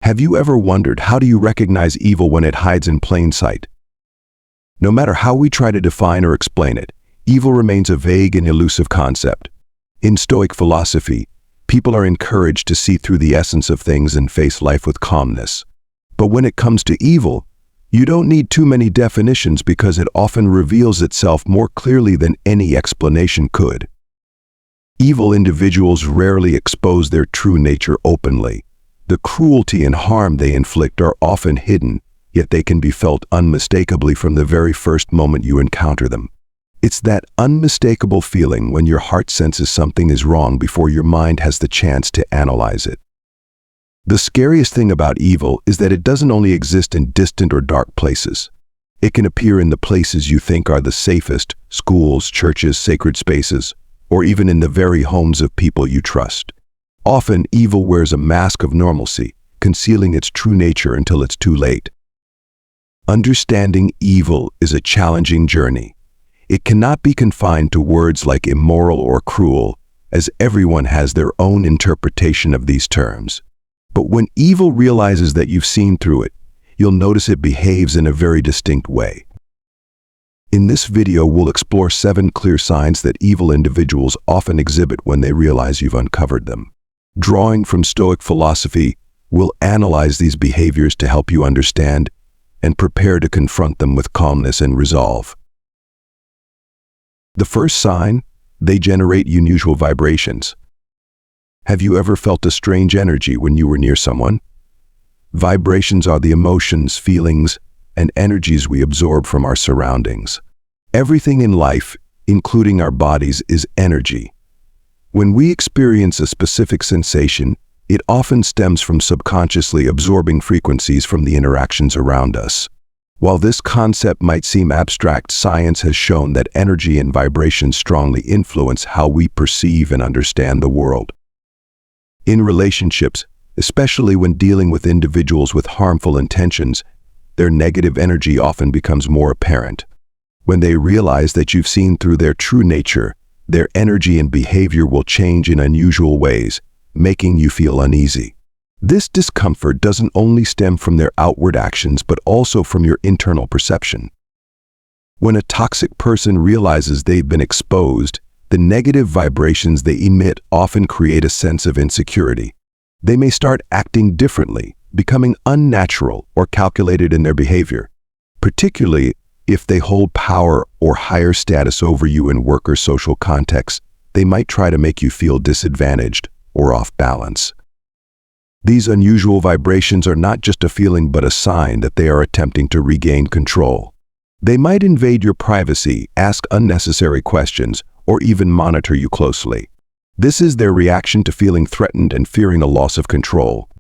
Have you ever wondered, how do you recognize evil when it hides in plain sight? No matter how we try to define or explain it, evil remains a vague and elusive concept. In Stoic philosophy, people are encouraged to see through the essence of things and face life with calmness. But when it comes to evil, you don't need too many definitions because it often reveals itself more clearly than any explanation could. Evil individuals rarely expose their true nature openly. The cruelty and harm they inflict are often hidden, yet they can be felt unmistakably from the very first moment you encounter them. It's that unmistakable feeling when your heart senses something is wrong before your mind has the chance to analyze it. The scariest thing about evil is that it doesn't only exist in distant or dark places. It can appear in the places you think are the safest: schools, churches, sacred spaces, or even in the very homes of people you trust. Often, evil wears a mask of normalcy, concealing its true nature until it's too late. Understanding evil is a challenging journey. It cannot be confined to words like immoral or cruel, as everyone has their own interpretation of these terms. But when evil realizes that you've seen through it, you'll notice it behaves in a very distinct way. In this video, we'll explore 7 clear signs that evil individuals often exhibit when they realize you've uncovered them. Drawing from Stoic philosophy, we'll analyze these behaviors to help you understand and prepare to confront them with calmness and resolve. The first sign: they generate unusual vibrations. Have you ever felt a strange energy when you were near someone? Vibrations are the emotions, feelings, and energies we absorb from our surroundings. Everything in life, including our bodies, is energy. When we experience a specific sensation, it often stems from subconsciously absorbing frequencies from the interactions around us. While this concept might seem abstract, science has shown that energy and vibration strongly influence how we perceive and understand the world. In relationships, especially when dealing with individuals with harmful intentions, their negative energy often becomes more apparent. When they realize that you've seen through their true nature, their energy and behavior will change in unusual ways, making you feel uneasy. This discomfort doesn't only stem from their outward actions, but also from your internal perception. When a toxic person realizes they've been exposed, the negative vibrations they emit often create a sense of insecurity. They may start acting differently, becoming unnatural or calculated in their behavior, particularly if they hold power or higher status over you in work or social contexts. They might try to make you feel disadvantaged or off balance. These unusual vibrations are not just a feeling but a sign that they are attempting to regain control. They might invade your privacy, ask unnecessary questions, or even monitor you closely. This is their reaction to feeling threatened and fearing a loss of control.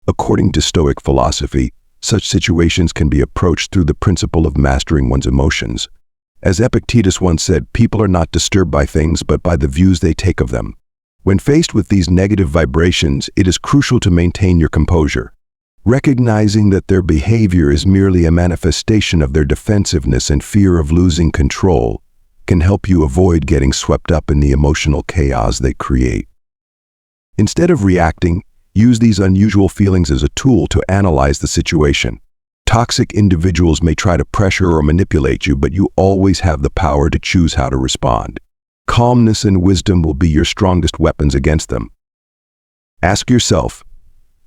According to Stoic philosophy, such situations can be approached through the principle of mastering one's emotions. As Epictetus once said, people are not disturbed by things but by the views they take of them. When faced with these negative vibrations, it is crucial to maintain your composure. Recognizing that their behavior is merely a manifestation of their defensiveness and fear of losing control can help you avoid getting swept up in the emotional chaos they create. Instead of reacting, use these unusual feelings as a tool to analyze the situation. Toxic individuals may try to pressure or manipulate you, but you always have the power to choose how to respond. Calmness and wisdom will be your strongest weapons against them. Ask yourself,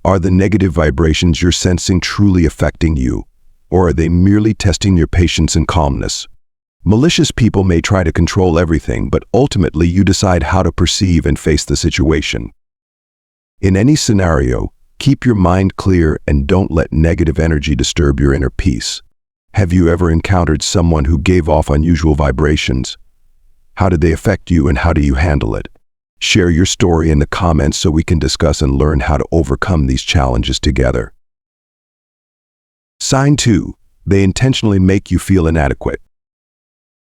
are the negative vibrations you're sensing truly affecting you, or are they merely testing your patience and calmness? Malicious people may try to control everything, but ultimately you decide how to perceive and face the situation. In any scenario, keep your mind clear and don't let negative energy disturb your inner peace. Have you ever encountered someone who gave off unusual vibrations? How did they affect you and how do you handle it? Share your story in the comments so we can discuss and learn how to overcome these challenges together. Sign 2. They intentionally make you feel inadequate.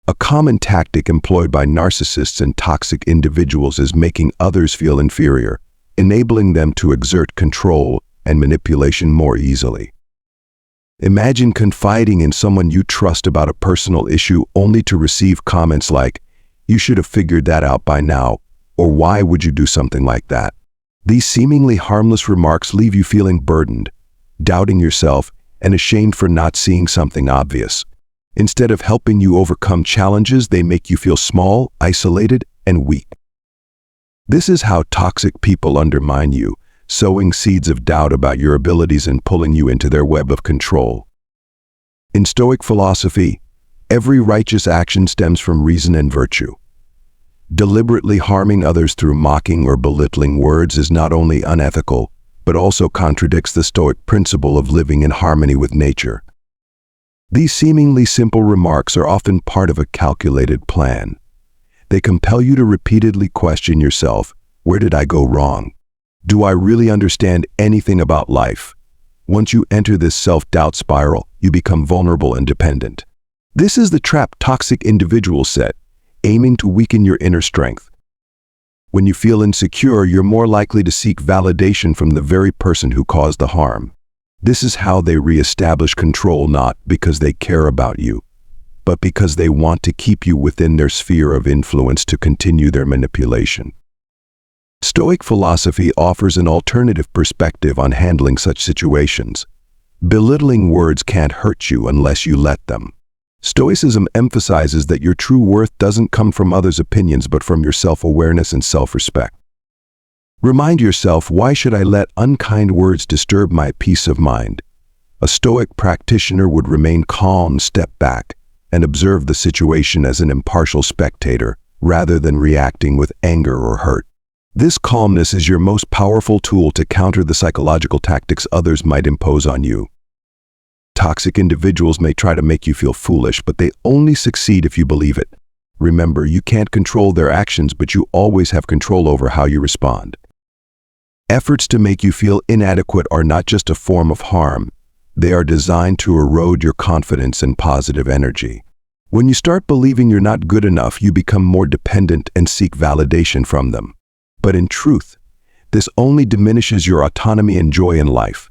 A common tactic employed by narcissists and toxic individuals is making others feel inferior, enabling them to exert control and manipulation more easily. Imagine confiding in someone you trust about a personal issue only to receive comments like, "You should have figured that out by now," or "Why would you do something like that?" These seemingly harmless remarks leave you feeling burdened, doubting yourself, and ashamed for not seeing something obvious. Instead of helping you overcome challenges, they make you feel small, isolated, and weak. This is how toxic people undermine you, sowing seeds of doubt about your abilities and pulling you into their web of control. In Stoic philosophy, every righteous action stems from reason and virtue. Deliberately harming others through mocking or belittling words is not only unethical, but also contradicts the Stoic principle of living in harmony with nature. These seemingly simple remarks are often part of a calculated plan. They compel you to repeatedly question yourself, where did I go wrong? Do I really understand anything about life? Once you enter this self-doubt spiral, you become vulnerable and dependent. This is the trap toxic individuals set, aiming to weaken your inner strength. When you feel insecure, you're more likely to seek validation from the very person who caused the harm. This is how they reestablish control, not because they care about you, but because they want to keep you within their sphere of influence to continue their manipulation. Stoic philosophy offers an alternative perspective on handling such situations. Belittling words can't hurt you unless you let them. Stoicism emphasizes that your true worth doesn't come from others' opinions but from your self-awareness and self-respect. Remind yourself, why should I let unkind words disturb my peace of mind? A Stoic practitioner would remain calm, step back, and observe the situation as an impartial spectator, rather than reacting with anger or hurt. This calmness is your most powerful tool to counter the psychological tactics others might impose on you. Toxic individuals may try to make you feel foolish, but they only succeed if you believe it. Remember, you can't control their actions, but you always have control over how you respond. Efforts to make you feel inadequate are not just a form of harm. They are designed to erode your confidence and positive energy. When you start believing you're not good enough, you become more dependent and seek validation from them. But in truth, this only diminishes your autonomy and joy in life.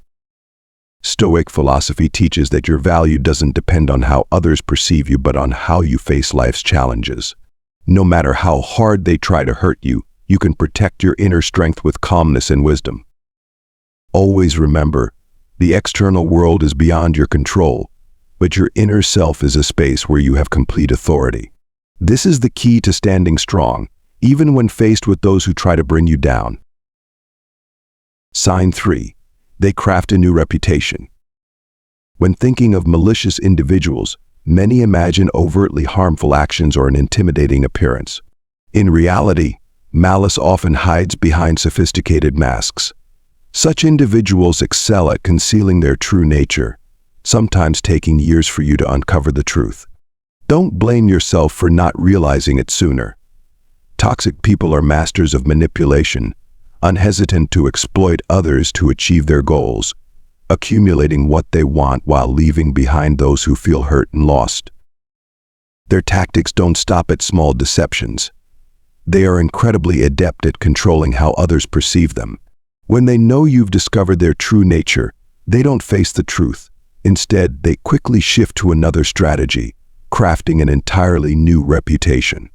Stoic philosophy teaches that your value doesn't depend on how others perceive you, but on how you face life's challenges. No matter how hard they try to hurt you, you can protect your inner strength with calmness and wisdom. Always remember, the external world is beyond your control, but your inner self is a space where you have complete authority. This is the key to standing strong, even when faced with those who try to bring you down. Sign 3. They craft a new reputation. When thinking of malicious individuals, many imagine overtly harmful actions or an intimidating appearance. In reality, malice often hides behind sophisticated masks. Such individuals excel at concealing their true nature, sometimes taking years for you to uncover the truth. Don't blame yourself for not realizing it sooner. Toxic people are masters of manipulation, unhesitant to exploit others to achieve their goals, accumulating what they want while leaving behind those who feel hurt and lost. Their tactics don't stop at small deceptions. They are incredibly adept at controlling how others perceive them. When they know you've discovered their true nature, they don't face the truth. Instead, they quickly shift to another strategy, crafting an entirely new reputation.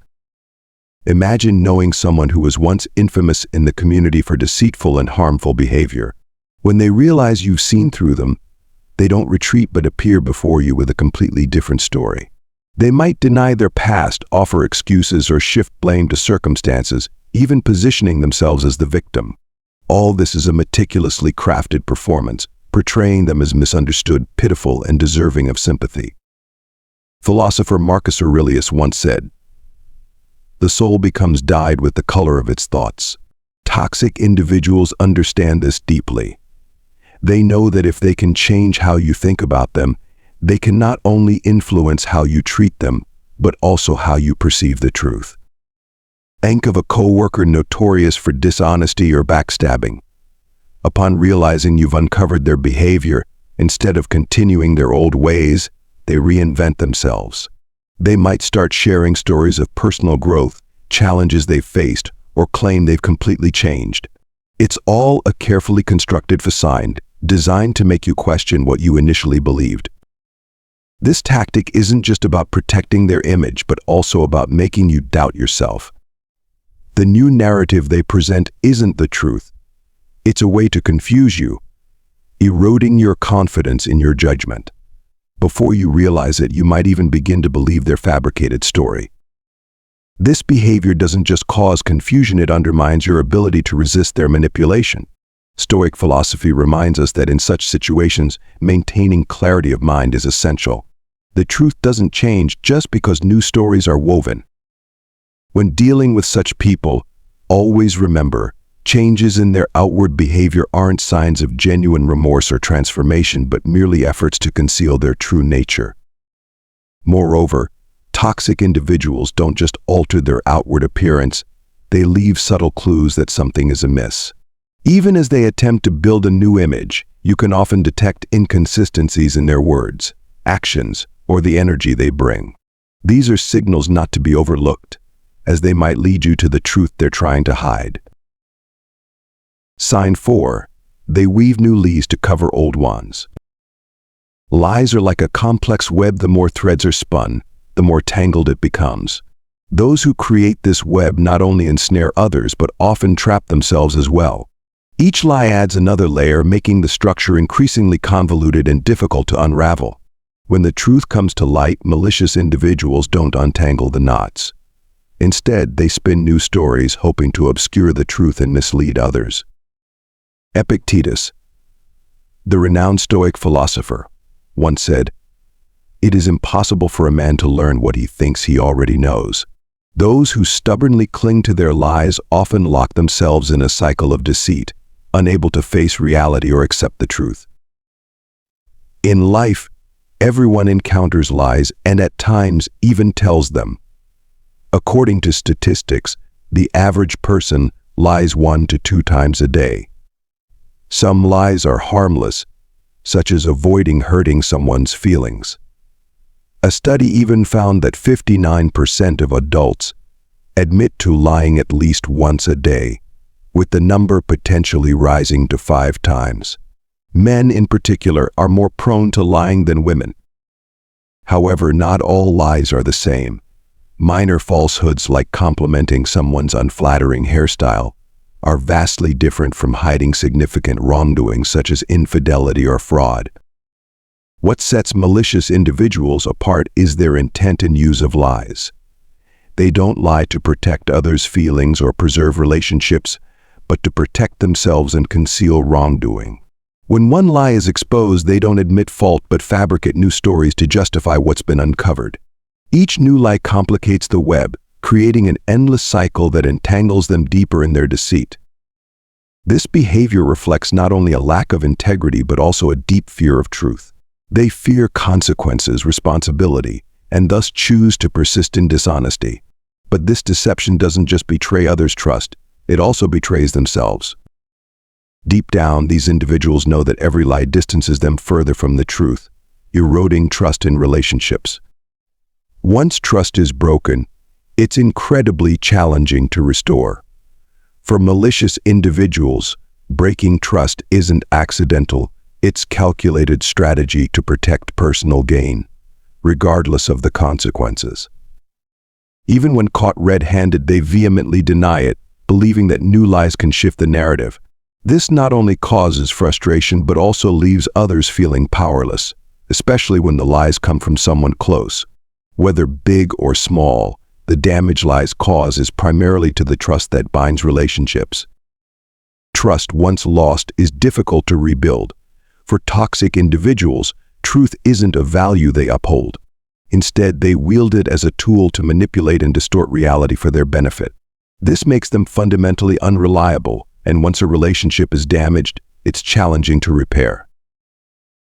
Imagine knowing someone who was once infamous in the community for deceitful and harmful behavior. When they realize you've seen through them, they don't retreat but appear before you with a completely different story. They might deny their past, offer excuses, or shift blame to circumstances, even positioning themselves as the victim. All this is a meticulously crafted performance, portraying them as misunderstood, pitiful, and deserving of sympathy. Philosopher Marcus Aurelius once said, "The soul becomes dyed with the color of its thoughts." Toxic individuals understand this deeply. They know that if they can change how you think about them, they can not only influence how you treat them, but also how you perceive the truth. Think of a coworker notorious for dishonesty or backstabbing. Upon realizing you've uncovered their behavior, instead of continuing their old ways, they reinvent themselves. They might start sharing stories of personal growth, challenges they've faced, or claim they've completely changed. It's all a carefully constructed facade, designed to make you question what you initially believed. This tactic isn't just about protecting their image, but also about making you doubt yourself. The new narrative they present isn't the truth. It's a way to confuse you, eroding your confidence in your judgment. Before you realize it, you might even begin to believe their fabricated story. This behavior doesn't just cause confusion, it undermines your ability to resist their manipulation. Stoic philosophy reminds us that in such situations, maintaining clarity of mind is essential. The truth doesn't change just because new stories are woven. When dealing with such people, always remember, changes in their outward behavior aren't signs of genuine remorse or transformation, but merely efforts to conceal their true nature. Moreover, toxic individuals don't just alter their outward appearance, they leave subtle clues that something is amiss. Even as they attempt to build a new image, you can often detect inconsistencies in their words, actions, or the energy they bring. These are signals not to be overlooked, as they might lead you to the truth they're trying to hide. Sign 4. They weave new leaves to cover old ones. Lies are like a complex web. The more threads are spun, the more tangled it becomes. Those who create this web not only ensnare others, but often trap themselves as well. Each lie adds another layer, making the structure increasingly convoluted and difficult to unravel. When the truth comes to light, malicious individuals don't untangle the knots. Instead, they spin new stories, hoping to obscure the truth and mislead others. Epictetus, the renowned Stoic philosopher, once said, "It is impossible for a man to learn what he thinks he already knows." Those who stubbornly cling to their lies often lock themselves in a cycle of deceit, unable to face reality or accept the truth. In life, everyone encounters lies and at times even tells them. According to statistics, the average person lies 1 to 2 times a day. Some lies are harmless, such as avoiding hurting someone's feelings. A study even found that 59% of adults admit to lying at least once a day, with the number potentially rising to 5 times. Men in particular are more prone to lying than women. However, not all lies are the same. Minor falsehoods like complimenting someone's unflattering hairstyle are vastly different from hiding significant wrongdoing such as infidelity or fraud. What sets malicious individuals apart is their intent and use of lies. They don't lie to protect others' feelings or preserve relationships, but to protect themselves and conceal wrongdoing. When one lie is exposed, they don't admit fault but fabricate new stories to justify what's been uncovered. Each new lie complicates the web, creating an endless cycle that entangles them deeper in their deceit. This behavior reflects not only a lack of integrity but also a deep fear of truth. They fear consequences, responsibility, and thus choose to persist in dishonesty. But this deception doesn't just betray others' trust, it also betrays themselves. Deep down, these individuals know that every lie distances them further from the truth, eroding trust in relationships. Once trust is broken, it's incredibly challenging to restore. For malicious individuals, breaking trust isn't accidental, it's calculated strategy to protect personal gain, regardless of the consequences. Even when caught red-handed, they vehemently deny it, believing that new lies can shift the narrative. This not only causes frustration but also leaves others feeling powerless, especially when the lies come from someone close. Whether big or small, the damage lies cause is primarily to the trust that binds relationships. Trust once lost is difficult to rebuild. For toxic individuals, truth isn't a value they uphold. Instead, they wield it as a tool to manipulate and distort reality for their benefit. This makes them fundamentally unreliable, and once a relationship is damaged, it's challenging to repair.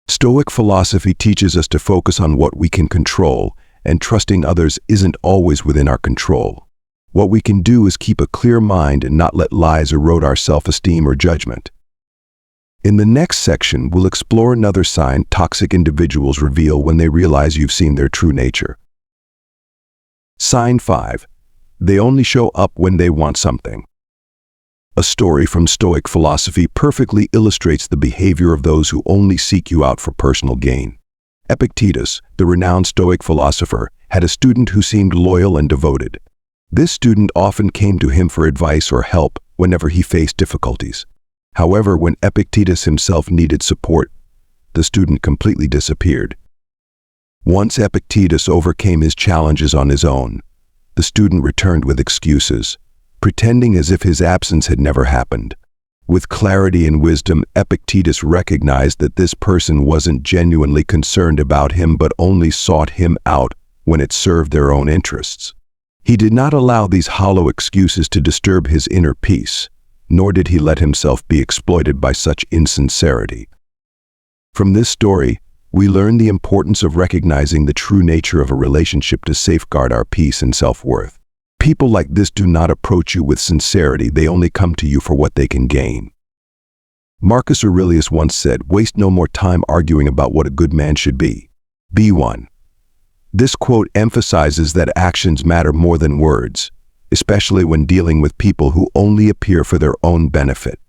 Stoic philosophy teaches us to focus on what we can control, and trusting others isn't always within our control. What we can do is keep a clear mind and not let lies erode our self-esteem or judgment. In the next section, we'll explore another sign toxic individuals reveal when they realize you've seen their true nature. Sign 5. They only show up when they want something. A story from Stoic philosophy perfectly illustrates the behavior of those who only seek you out for personal gain. Epictetus, the renowned Stoic philosopher, had a student who seemed loyal and devoted. This student often came to him for advice or help whenever he faced difficulties. However, when Epictetus himself needed support, the student completely disappeared. Once Epictetus overcame his challenges on his own, the student returned with excuses, pretending as if his absence had never happened. With clarity and wisdom, Epictetus recognized that this person wasn't genuinely concerned about him but only sought him out when it served their own interests. He did not allow these hollow excuses to disturb his inner peace, nor did he let himself be exploited by such insincerity. From this story, we learn the importance of recognizing the true nature of a relationship to safeguard our peace and self-worth. People like this do not approach you with sincerity, they only come to you for what they can gain. Marcus Aurelius once said, "Waste no more time arguing about what a good man should be. Be one." This quote emphasizes that actions matter more than words, especially when dealing with people who only appear for their own benefit.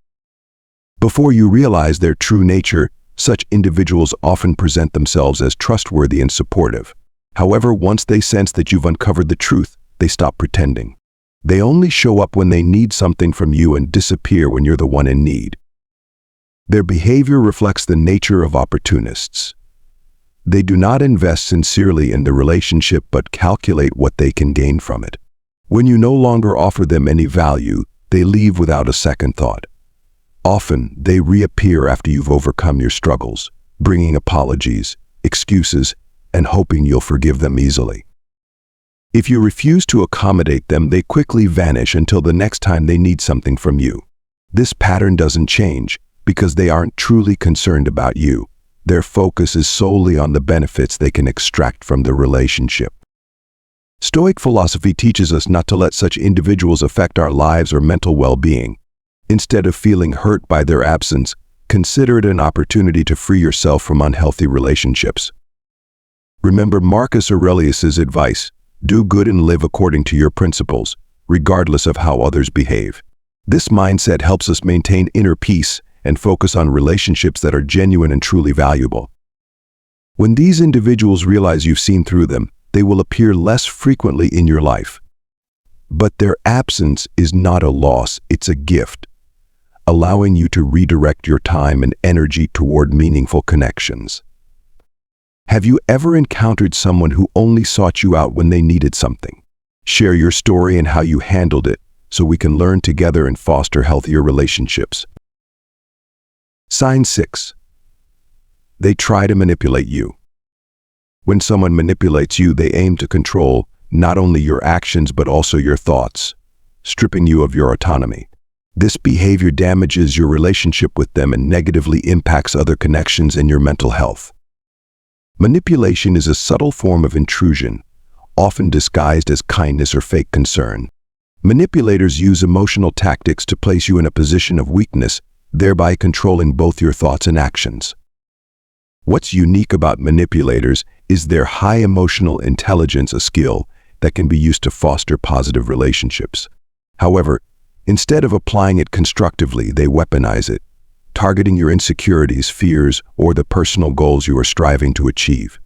Before you realize their true nature, such individuals often present themselves as trustworthy and supportive. However, once they sense that you've uncovered the truth, they stop pretending. They only show up when they need something from you and disappear when you're the one in need. Their behavior reflects the nature of opportunists. They do not invest sincerely in the relationship but calculate what they can gain from it. When you no longer offer them any value, they leave without a second thought. Often, they reappear after you've overcome your struggles, bringing apologies, excuses, and hoping you'll forgive them easily. If you refuse to accommodate them, they quickly vanish until the next time they need something from you. This pattern doesn't change because they aren't truly concerned about you. Their focus is solely on the benefits they can extract from the relationship. Stoic philosophy teaches us not to let such individuals affect our lives or mental well-being. Instead of feeling hurt by their absence, consider it an opportunity to free yourself from unhealthy relationships. Remember Marcus Aurelius's advice: do good and live according to your principles, regardless of how others behave. This mindset helps us maintain inner peace and focus on relationships that are genuine and truly valuable. When these individuals realize you've seen through them, they will appear less frequently in your life. But their absence is not a loss, it's a gift, allowing you to redirect your time and energy toward meaningful connections. Have you ever encountered someone who only sought you out when they needed something? Share your story and how you handled it so we can learn together and foster healthier relationships. Sign 6. They try to manipulate you. When someone manipulates you, they aim to control not only your actions but also your thoughts, stripping you of your autonomy. This behavior damages your relationship with them and negatively impacts other connections and your mental health. Manipulation is a subtle form of intrusion, often disguised as kindness or fake concern. Manipulators use emotional tactics to place you in a position of weakness, thereby controlling both your thoughts and actions. What's unique about manipulators is their high emotional intelligence, a skill that can be used to foster positive relationships. However, instead of applying it constructively, they weaponize it, targeting your insecurities, fears, or the personal goals you are striving to achieve.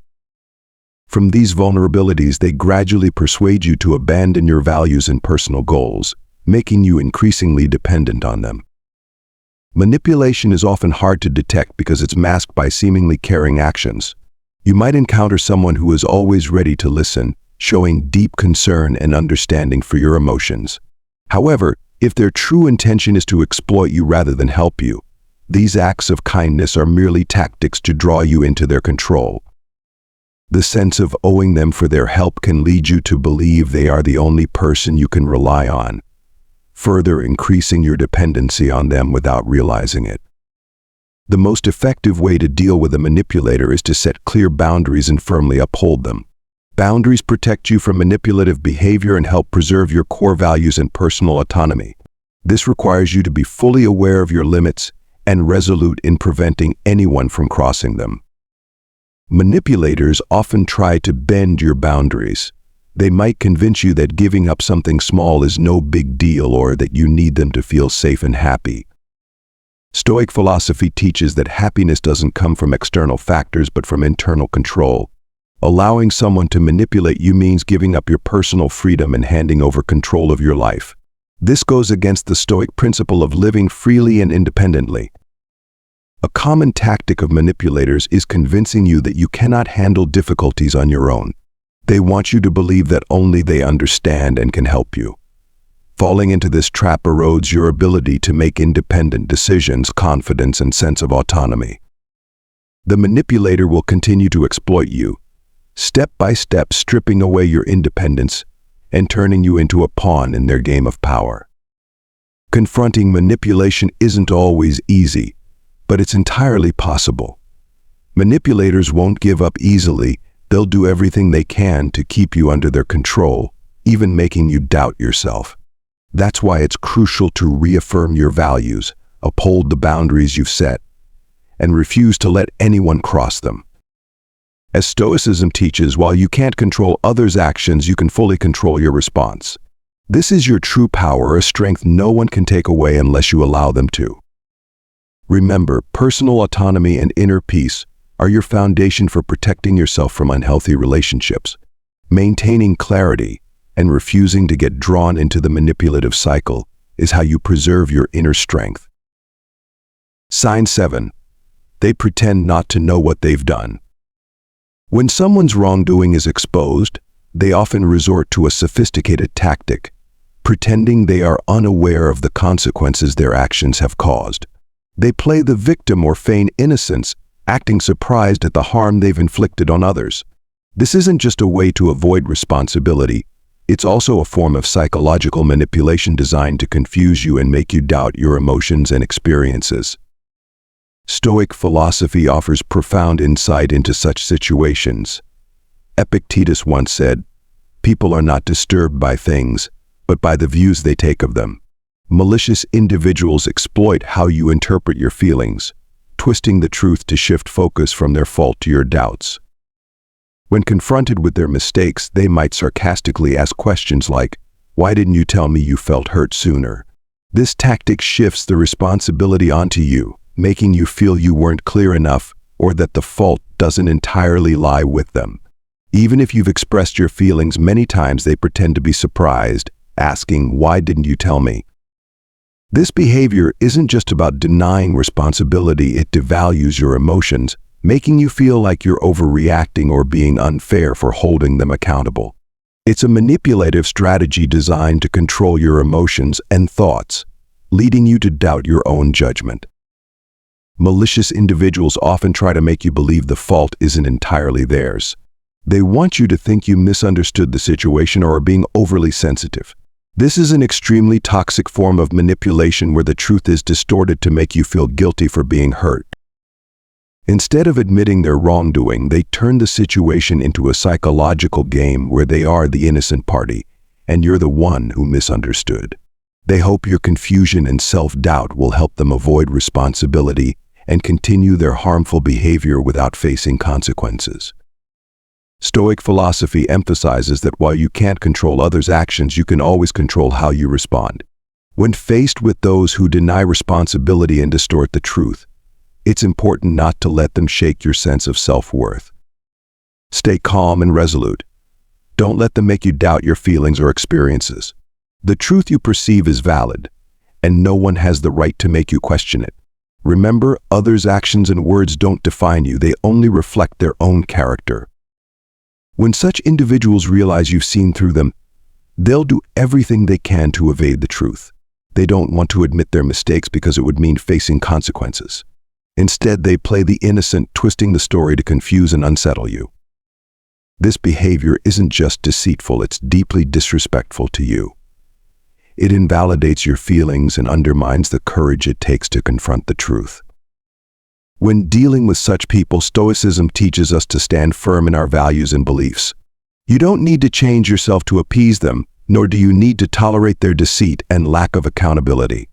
From these vulnerabilities, they gradually persuade you to abandon your values and personal goals, making you increasingly dependent on them. Manipulation is often hard to detect because it's masked by seemingly caring actions. You might encounter someone who is always ready to listen, showing deep concern and understanding for your emotions. However, if their true intention is to exploit you rather than help you, these acts of kindness are merely tactics to draw you into their control. The sense of owing them for their help can lead you to believe they are the only person you can rely on, further increasing your dependency on them without realizing it. The most effective way to deal with a manipulator is to set clear boundaries and firmly uphold them. Boundaries protect you from manipulative behavior and help preserve your core values and personal autonomy. This requires you to be fully aware of your limits and resolute in preventing anyone from crossing them. Manipulators often try to bend your boundaries. They might convince you that giving up something small is no big deal or that you need them to feel safe and happy. Stoic philosophy teaches that happiness doesn't come from external factors but from internal control. Allowing someone to manipulate you means giving up your personal freedom and handing over control of your life. This goes against the Stoic principle of living freely and independently. A common tactic of manipulators is convincing you that you cannot handle difficulties on your own. They want you to believe that only they understand and can help you. Falling into this trap erodes your ability to make independent decisions, confidence, and sense of autonomy. The manipulator will continue to exploit you, step by step stripping away your independence and turning you into a pawn in their game of power. Confronting manipulation isn't always easy, but it's entirely possible. Manipulators won't give up easily. They'll do everything they can to keep you under their control, even making you doubt yourself. That's why it's crucial to reaffirm your values, uphold the boundaries you've set, and refuse to let anyone cross them. As Stoicism teaches, while you can't control others' actions, you can fully control your response. This is your true power, a strength no one can take away unless you allow them to. Remember, personal autonomy and inner peace are your foundation for protecting yourself from unhealthy relationships. Maintaining clarity and refusing to get drawn into the manipulative cycle is how you preserve your inner strength. Sign 7. They pretend not to know what they've done. When someone's wrongdoing is exposed, they often resort to a sophisticated tactic, pretending they are unaware of the consequences their actions have caused. They play the victim or feign innocence, acting surprised at the harm they've inflicted on others. This isn't just a way to avoid responsibility. It's also a form of psychological manipulation designed to confuse you and make you doubt your emotions and experiences. Stoic philosophy offers profound insight into such situations. Epictetus once said, "People are not disturbed by things, but by the views they take of them." Malicious individuals exploit how you interpret your feelings, twisting the truth to shift focus from their fault to your doubts. When confronted with their mistakes, they might sarcastically ask questions like, "Why didn't you tell me you felt hurt sooner?" This tactic shifts the responsibility onto you, making you feel you weren't clear enough or that the fault doesn't entirely lie with them. Even if you've expressed your feelings many times, they pretend to be surprised, asking, "Why didn't you tell me?" This behavior isn't just about denying responsibility, it devalues your emotions, making you feel like you're overreacting or being unfair for holding them accountable. It's a manipulative strategy designed to control your emotions and thoughts, leading you to doubt your own judgment. Malicious individuals often try to make you believe the fault isn't entirely theirs. They want you to think you misunderstood the situation or are being overly sensitive. This is an extremely toxic form of manipulation where the truth is distorted to make you feel guilty for being hurt. Instead of admitting their wrongdoing, they turn the situation into a psychological game where they are the innocent party and you're the one who misunderstood. They hope your confusion and self-doubt will help them avoid responsibility and continue their harmful behavior without facing consequences. Stoic philosophy emphasizes that while you can't control others' actions, you can always control how you respond. When faced with those who deny responsibility and distort the truth, it's important not to let them shake your sense of self-worth. Stay calm and resolute. Don't let them make you doubt your feelings or experiences. The truth you perceive is valid, and no one has the right to make you question it. Remember, others' actions and words don't define you, they only reflect their own character. When such individuals realize you've seen through them, they'll do everything they can to evade the truth. They don't want to admit their mistakes because it would mean facing consequences. Instead, they play the innocent, twisting the story to confuse and unsettle you. This behavior isn't just deceitful, it's deeply disrespectful to you. It invalidates your feelings and undermines the courage it takes to confront the truth. When dealing with such people, Stoicism teaches us to stand firm in our values and beliefs. You don't need to change yourself to appease them, nor do you need to tolerate their deceit and lack of accountability.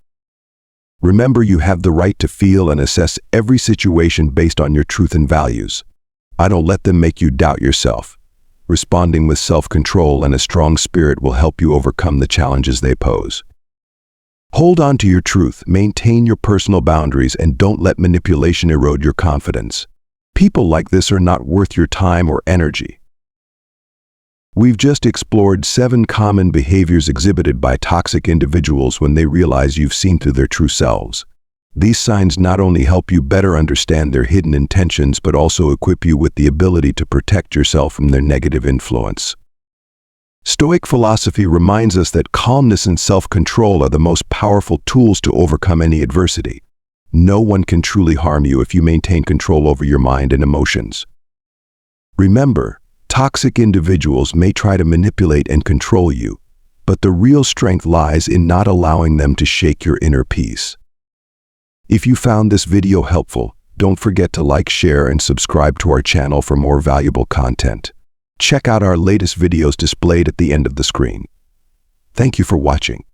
Remember, you have the right to feel and assess every situation based on your truth and values. I don't let them make you doubt yourself. Responding with self-control and a strong spirit will help you overcome the challenges they pose. Hold on to your truth, maintain your personal boundaries, and don't let manipulation erode your confidence. People like this are not worth your time or energy. We've just explored 7 common behaviors exhibited by toxic individuals when they realize you've seen through their true selves. These signs not only help you better understand their hidden intentions, but also equip you with the ability to protect yourself from their negative influence. Stoic philosophy reminds us that calmness and self-control are the most powerful tools to overcome any adversity. No one can truly harm you if you maintain control over your mind and emotions. Remember, toxic individuals may try to manipulate and control you, but the real strength lies in not allowing them to shake your inner peace. If you found this video helpful, don't forget to like, share, and subscribe to our channel for more valuable content. Check out our latest videos displayed at the end of the screen. Thank you for watching.